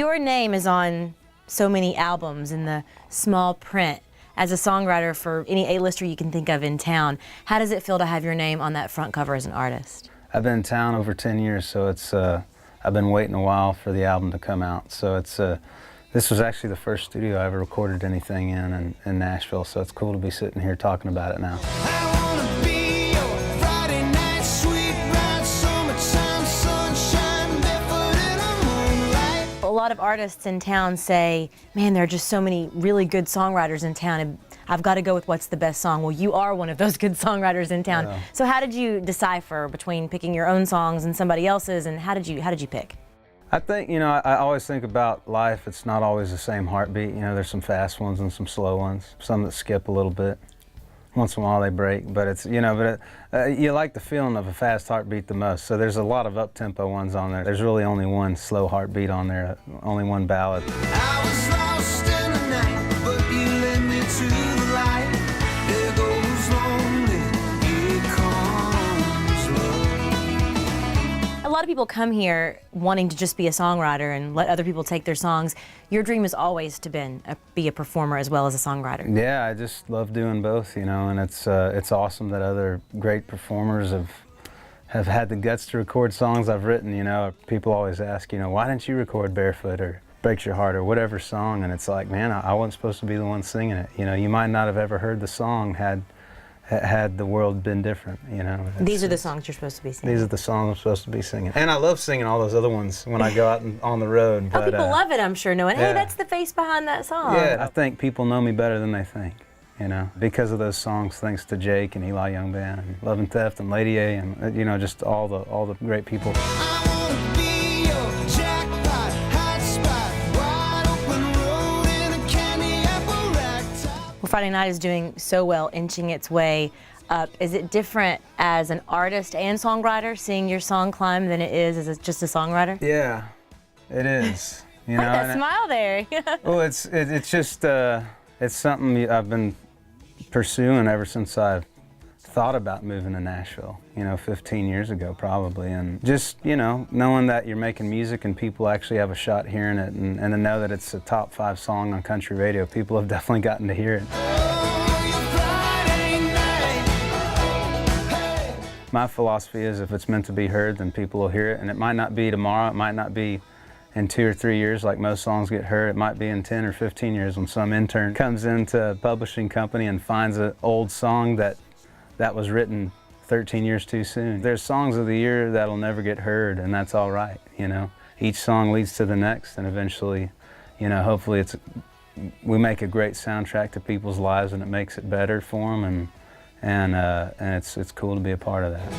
Your name is on so many albums in the small print. As a songwriter for any A-lister you can think of in town, how does it feel to have your name on that front cover as an artist? I've been in town over 10 years, so it's I've been waiting a while for the album to come out. So it's this was actually the first studio I ever recorded anything in Nashville, so it's cool to be sitting here talking about it now. A lot of artists in town say, man, there are just so many really good songwriters in town, and I've got to go with what's the best song. Well, you are one of those good songwriters in town. Yeah. So how did you decipher between picking your own songs and somebody else's, and how did you pick? I think, you know, I always think about life. It's not always the same heartbeat. You know, there's some fast ones and some slow ones, some that skip a little bit. Once in a while they break, but it's, you know, you like the feeling of a fast heartbeat the most. So there's a lot of up-tempo ones on there. There's really only one slow heartbeat on there, only one ballad. I was lost in the night, but you led me to the light. There goes lonely, here comes love. A lot of people come here wanting to just be a songwriter and let other people take their songs. Your dream is always to be a performer as well as a songwriter. Yeah, I just love doing both, you know, and it's awesome that other great performers have had the guts to record songs I've written. You know, people always ask, you know, why didn't you record Barefoot or Breaks Your Heart or whatever song? And it's like, man, I wasn't supposed to be the one singing it. You know, you might not have ever heard the song had the world been different, you know. These are the songs you're supposed to be singing. These are the songs I'm supposed to be singing. And I love singing all those other ones when I go out on the road. But, people love it, I'm sure, knowing, hey, yeah. that's the face behind that song. Yeah, I think people know me better than they think, you know, because of those songs, thanks to Jake and Eli Young Band, and Love and Theft and Lady A, and, you know, just all the great people. Well, Friday Night is doing so well, inching its way up. Is it different as an artist and songwriter, seeing your song climb, than it is as just a songwriter? Yeah, it is. You know, that smile there. Well, it's just it's something I've been pursuing ever since I've thought about moving to Nashville, you know, 15 years ago probably, and just, you know, knowing that you're making music and people actually have a shot hearing it, and to know that it's a top 5 song on country radio, people have definitely gotten to hear it. My philosophy is if it's meant to be heard, then people will hear it, and it might not be tomorrow, it might not be in 2 or 3 years like most songs get heard. It might be in 10 or 15 years when some intern comes into a publishing company and finds an old song that was written 13 years too soon. There's songs of the year that'll never get heard, and that's all right, you know. Each song leads to the next, and eventually, you know, hopefully we make a great soundtrack to people's lives, and it makes it better for them, and it's cool to be a part of that.